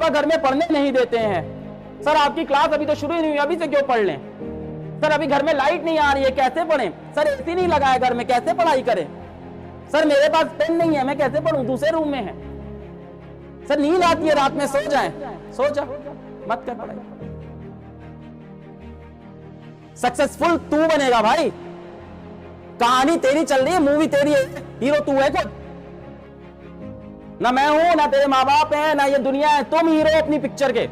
पापा घर में पढ़ने नहीं देते हैं। सर आपकी क्लास अभी तो शुरू ही नहीं हुई, अभी से क्यों पढ़ लें? सर अभी घर में लाइट नहीं आ रही है, कैसे पढ़ें? सर एसी नहीं लगा है घर में, कैसे पढ़ाई करें? सर मेरे पास पेन नहीं है, मैं कैसे पढ़ूं, दूसरे रूम में है। सर नींद आती है रात में, सो जाए, सो जा, मत कर पढ़ाई। सक्सेसफुल तू बनेगा भाई, कहानी तेरी चल रही है, मूवी तेरी है, हीरो तू है खुद, ना मैं हूं, ना तेरे माँ बाप है, ना ये दुनिया है। तुम हीरो अपनी पिक्चर के।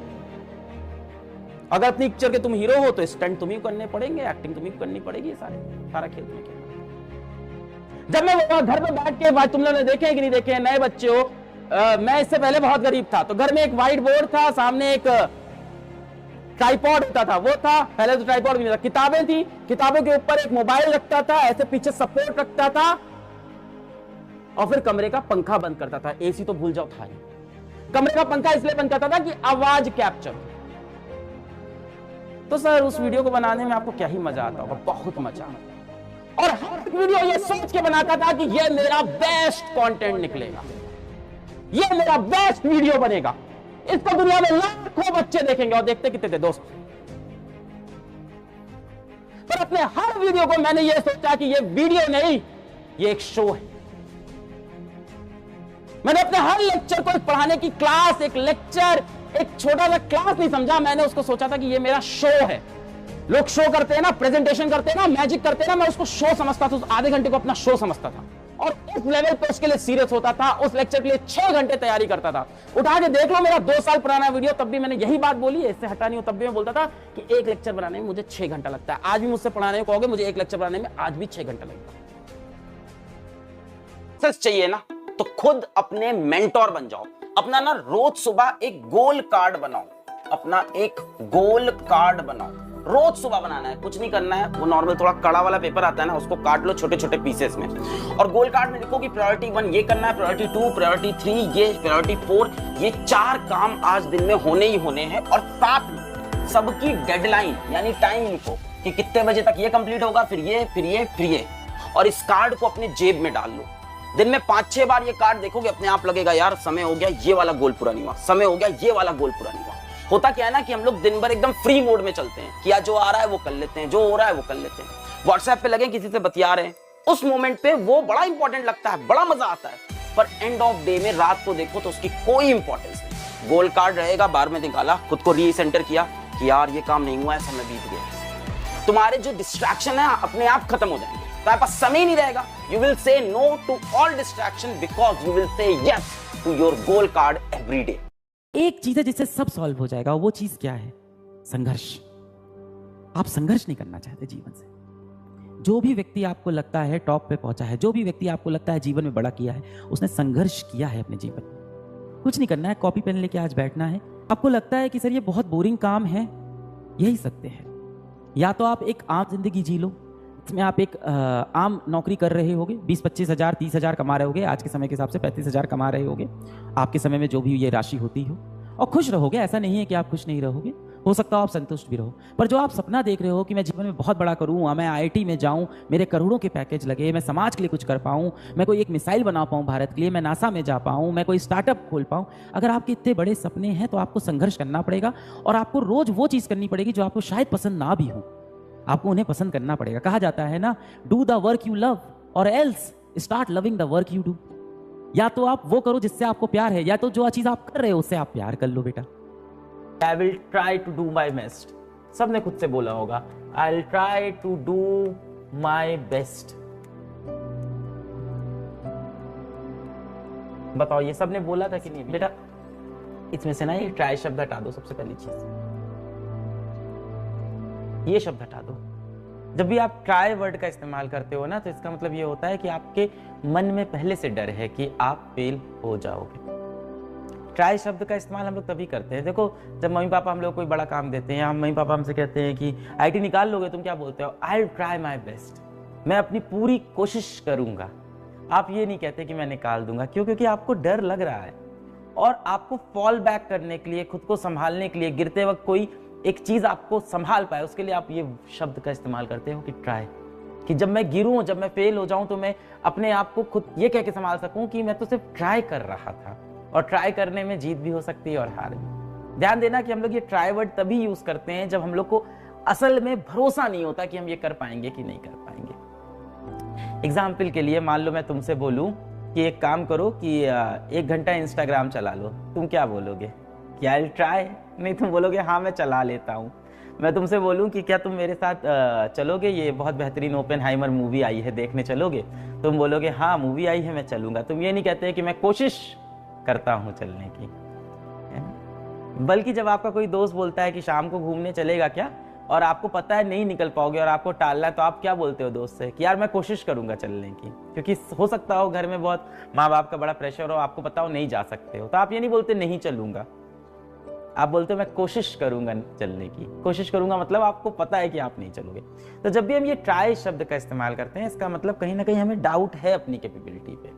अगर अपनी पिक्चर के तुम हीरो हो तो स्टंट तुम्ही करने पड़ेंगे, एक्टिंग तुम्ही करनी पड़ेगी, सारा खेल तुम्हें खेलना। जब मैं घर में बैठ के, तुम लोगों ने देखे हैं कि नहीं देखे हैं, नए बच्चे हो, मैं इससे पहले बहुत गरीब था, तो घर में एक व्हाइट बोर्ड था, सामने एक ट्राइपॉड होता था, वो था, पहले तो ट्राइपॉड भी नहीं था, किताबें थी, किताबों के ऊपर एक मोबाइल रखता था, ऐसे पीछे सपोर्ट रखता था, और फिर कमरे का पंखा बंद करता था। एसी तो भूल जाओ था ही, कमरे का पंखा इसलिए बंद करता था कि आवाज कैप्चर। तो सर उस वीडियो को बनाने में आपको क्या ही मजा आता होगा, बहुत मजा। और हर वीडियो ये सोच के बनाता था कि ये मेरा बेस्ट कंटेंट निकलेगा, ये मेरा बेस्ट वीडियो बनेगा, इसको दुनिया में लाखों बच्चे देखेंगे। और देखते कितने थे दोस्त? पर अपने हर वीडियो को मैंने ये सोचा कि ये वीडियो नहीं, ये एक शो है। मैंने अपने हर लेक्चर को एक पढ़ाने की क्लास, एक लेक्चर, एक छोटा सा क्लास नहीं समझा, मैंने उसको सोचा था कि ये मेरा शो है। लोग शो करते हैं ना, प्रेजेंटेशन करते हैं ना, मैजिक करते हैं ना, मैं उसको शो समझता था, उस आधे घंटे को अपना शो समझता था, और उस लेवल पे उसके लिए सीरियस होता था, उस लेक्चर के लिए 6 घंटे तैयारी करता था। उठा के देख लो मेरा 2 साल पुराना वीडियो, तब भी मैंने यही बात बोली है, इससे हटा नहीं हूं, तब भी मैं बोलता था कि एक लेक्चर बनाने में मुझे 6 घंटा लगता है। आज भी मुझसे पढ़ाने को कहोगे, मुझे एक लेक्चर बनाने में आज भी 6 घंटा लगता है। सच चाहिए ना, तो खुद अपने मेंटोर बन जाओ। अपना ना रोज सुबह एक गोल कार्ड बनाओ, अपना एक गोल कार्ड बनाओ, रोज सुबह बनाना है, कुछ नहीं करना है। वो नॉर्मल थोड़ा कड़ा वाला पेपर आता है ना, उसको काट लो छोटे छोटे पीसेस में, और गोल कार्ड में लिखो कि प्रायोरिटी 1 ये करना है, प्रायोरिटी 2, प्रायोरिटी 3 ये, प्रायोरिटी 4 ये, 4 काम आज दिन में होने ही होने हैं। और साथ में सबकी डेडलाइन यानी टाइम लिखो कि कितने बजे तक ये कंप्लीट होगा, फिर ये, फिर ये, फिर ये। और इस कार्ड को अपने जेब में डाल लो। दिन में 5-6 बार ये कार्ड देखोगे, अपने आप लगेगा यार समय हो गया, ये वाला गोल पूरा नहीं हुआ, समय हो गया, ये वाला गोल पूरा नहीं हुआ। होता क्या है ना कि हम लोग दिन भर एकदम फ्री मोड में चलते हैं, कि जो आ रहा है वो कर लेते हैं, जो हो रहा है वो कर लेते हैं। व्हाट्सएप पे लगे किसी से बतिया रहे हैं, उस मोमेंट पे वो बड़ा इंपॉर्टेंट लगता है, बड़ा मजा आता है, पर एंड ऑफ डे में रात को देखो तो उसकी कोई इंपॉर्टेंस नहीं। गोल कार्ड रहेगा, बाहर में निकाला, खुद को रीसेंटर किया कि यार ये काम नहीं हुआ है, समय बीत गया। तुम्हारे जो डिस्ट्रैक्शन है अपने आप खत्म हो जाएंगे, तुम्हारे पास समय नहीं रहेगा। You will say no to all distraction because you will say yes to your goal card every day. एक चीज है जिससे सब सॉल्व हो जाएगा, वो चीज क्या है? संघर्ष। आप संघर्ष नहीं करना चाहते जीवन से। जो भी व्यक्ति आपको लगता है टॉप पे पहुंचा है, जो भी व्यक्ति आपको लगता है जीवन में बड़ा किया है, उसने संघर्ष किया है अपने जीवन में। कुछ नहीं करना है, कॉपी पेन लेके आज बैठना है। आपको लगता है कि सर ये बहुत बोरिंग काम है, यही सत्य है। या तो आप एक आम जिंदगी जी लो, इसमें आप एक आम नौकरी कर रहे होगे, 20-25 हज़ार 30 हज़ार कमा रहे होगे, आज के समय के हिसाब से 35 हज़ार कमा रहे होगे, आपके समय में जो भी ये राशि होती हो, और खुश रहोगे। ऐसा नहीं है कि आप खुश नहीं रहोगे, हो सकता है आप संतुष्ट भी रहो। पर जो आप सपना देख रहे हो कि मैं जीवन में बहुत बड़ा करूँ, मैं IIT में जाऊँ, मेरे करोड़ों के पैकेज लगे, मैं समाज के लिए कुछ कर पाऊँ, मैं कोई एक मिसाइल बना पाऊँ भारत के लिए, मैं नासा में जा पाऊँ, मैं कोई स्टार्टअप खोल पाऊँ, अगर आपके इतने बड़े सपने हैं तो आपको संघर्ष करना पड़ेगा, और आपको रोज वो चीज़ करनी पड़ेगी जो आपको शायद पसंद ना भी हो, आपको उन्हें पसंद करना पड़ेगा। कहा जाता है ना, do the work you love और else start loving the work you do. या तो आप वो करो जिससे आपको प्यार है, या तो जो चीज आप कर रहे हो उससे आप प्यार कर लो बेटा। I will try to do my best. सबने खुद से बोला होगा, I'll try to do my best. बताओ ये सबने बोला था कि नहीं? बेटा इसमें से ना ये ट्राई शब्द हटा दो, सबसे पहली चीज ये शब्द हटा दो। जब भी आप ट्राई वर्ड का इस्तेमाल करते हो ना, तो इसका मतलब ये होता है कि आपके मन में पहले से डर है कि आप फेल हो जाओगे। ट्राई शब्द का इस्तेमाल हम लोग तभी करते हैं, देखो जब मम्मी पापा हम लोग कोई बड़ा काम देते हैं, मम्मी पापा हमसे कहते हैं कि IIT निकाल लोगे, तुम क्या बोलते हो? I will try my best, मैं अपनी पूरी कोशिश करूंगा। आप ये नहीं कहते कि मैं निकाल दूंगा, क्यों? क्योंकि आपको डर लग रहा है, और आपको फॉल बैक करने के लिए, खुद को संभालने के लिए, गिरते वक्त कोई एक चीज आपको संभाल पाए, उसके लिए आप ये शब्द का इस्तेमाल करते हो कि ट्राई, कि जब मैं गिरूं, जब मैं फेल हो जाऊं, तो मैं अपने आप को खुद ये कह के संभाल सकूं कि मैं तो सिर्फ ट्राई कर रहा था, और ट्राई करने में जीत भी हो सकती है और हार भी। ध्यान देना कि हम लोग ये ट्राई वर्ड तभी यूज करते हैं जब हम लोग को असल में भरोसा नहीं होता कि हम ये कर पाएंगे कि नहीं कर पाएंगे। एग्जाम्पल के लिए मान लो मैं तुमसे बोलूं कि एक काम करो कि 1 घंटा इंस्टाग्राम चला लो, तुम क्या बोलोगे? कि आई विल ट्राई? नहीं, तुम बोलोगे हाँ मैं चला लेता हूँ। मैं तुमसे बोलूं कि क्या तुम मेरे साथ चलोगे, ये बहुत बेहतरीन ओपेनहाइमर मूवी आई है, देखने चलोगे? तुम बोलोगे हाँ मूवी आई है मैं चलूंगा। तुम ये नहीं कहते कि मैं कोशिश करता हूँ चलने की, है ना? बल्कि जब आपका कोई दोस्त बोलता है कि शाम को घूमने चलेगा क्या, और आपको पता है नहीं निकल पाओगे और आपको टालना है, तो आप क्या बोलते हो दोस्त से? कि यार मैं कोशिश करूंगा चलने की, क्योंकि हो सकता हो घर में बहुत माँ बाप का बड़ा प्रेशर हो, आपको पता हो नहीं जा सकते हो, तो आप ये नहीं बोलते नहीं चलूंगा, आप बोलते हो मैं कोशिश करूंगा चलने की। कोशिश करूंगा मतलब आपको पता है कि आप नहीं चलोगे। तो जब भी हम ये ट्राई शब्द का इस्तेमाल करते हैं, इसका मतलब कहीं ना कहीं हमें डाउट है अपनी कैपेबिलिटी पे।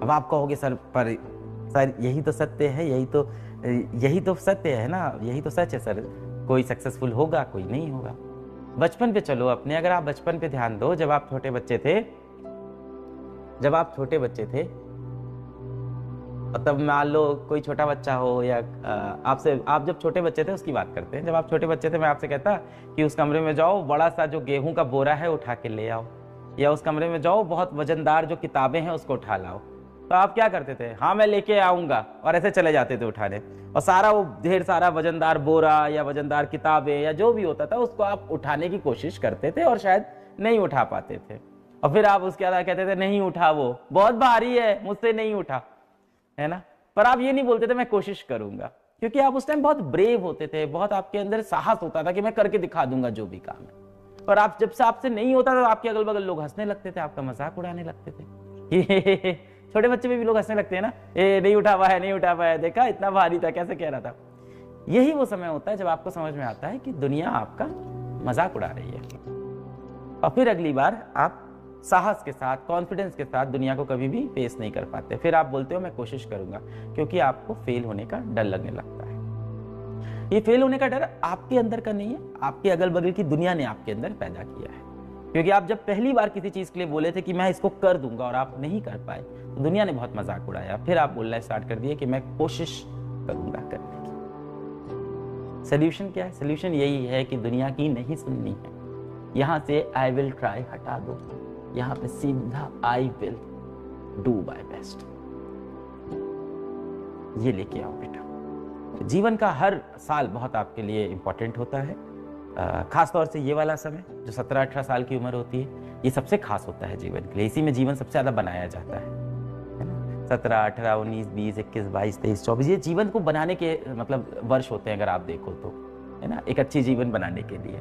अब आप कहोगे सर यही तो सत्य है, यही तो सत्य है ना, यही तो सच है सर, कोई सक्सेसफुल होगा कोई नहीं होगा। बचपन पे चलो अपने, अगर आप बचपन पे ध्यान दो, जब आप छोटे बच्चे थे तब मान लो कोई छोटा बच्चा हो या आप जब छोटे बच्चे थे उसकी बात करते हैं, जब आप छोटे बच्चे थे मैं आपसे कहता कि उस कमरे में जाओ, बड़ा सा जो गेहूं का बोरा है उठा के ले आओ, या उस कमरे में जाओ बहुत वजनदार जो किताबें हैं उसको उठा लाओ, तो आप क्या करते थे? हाँ मैं लेके आऊंगा, और ऐसे चले जाते थे उठाने, और सारा वो ढेर सारा वजनदार बोरा या वजनदार किताबें या जो भी होता था उसको आप उठाने की कोशिश करते थे और शायद नहीं उठा पाते थे, और फिर आप उसके बाद कहते थे नहीं उठा, वो बहुत भारी है मुझसे नहीं उठा, है ना? पर आप ये नहीं बोलते थे मैं कोशिश करूंगा, क्योंकि आप उस टाइम बहुत ब्रेव होते थे, बहुत आपके अंदर साहस होता था कि मैं करके दिखा दूंगा जो भी काम है। और आप जब से आपसे नहीं होता था, आपके अगल बगल लोग हंसने लगते थे, आपका मजाक उड़ाने लगते थे। छोटे बच्चे पे भी लोग हंसने लगते हैं ना, ए नहीं उठा पाया, नहीं उठा पाया, देखा इतना भारी था, कैसे कह रहा था। यही वो समय होता है जब आपको समझ में आता है कि दुनिया आपका मजाक उड़ा रही है, और फिर अगली बार आप साहस के साथ, कॉन्फिडेंस के साथ दुनिया को कभी भी फेस नहीं कर पाते। फिर आप बोलते हो मैं कोशिश करूंगा, क्योंकि आपको फेल होने का डर लगने लगता है। ये फेल होने का डर आपके अंदर का नहीं है, आपके अगल बगल की दुनिया ने आपके अंदर पैदा किया है। क्योंकि आप जब पहली बार किसी चीज के लिए बोले थे कि मैं इसको कर दूंगा और आप नहीं कर पाए, तो दुनिया ने बहुत मजाक उड़ाया। फिर आप बोलना स्टार्ट कर दिए कि मैं कोशिश करूंगा करने की। सोल्यूशन क्या है? सोल्यूशन यही है कि दुनिया की नहीं सुननी है, यहां से आई विल ट्राई हटा दो, यहां पे सीधा I will do my best, ये लेके आओ बेटा। जीवन का हर साल बहुत आपके लिए इंपॉर्टेंट होता है, खास तौर से ये वाला समय जो 17-18 साल की उम्र होती है, ये सबसे खास होता है जीवन के लिए। इसी में जीवन सबसे ज्यादा बनाया जाता है ना? 17, 18, 19, 20, 21, 22, 23, 24 ये जीवन को बनाने के मतलब वर्ष होते हैं, अगर आप देखो तो, है ना, एक अच्छी जीवन बनाने के लिए।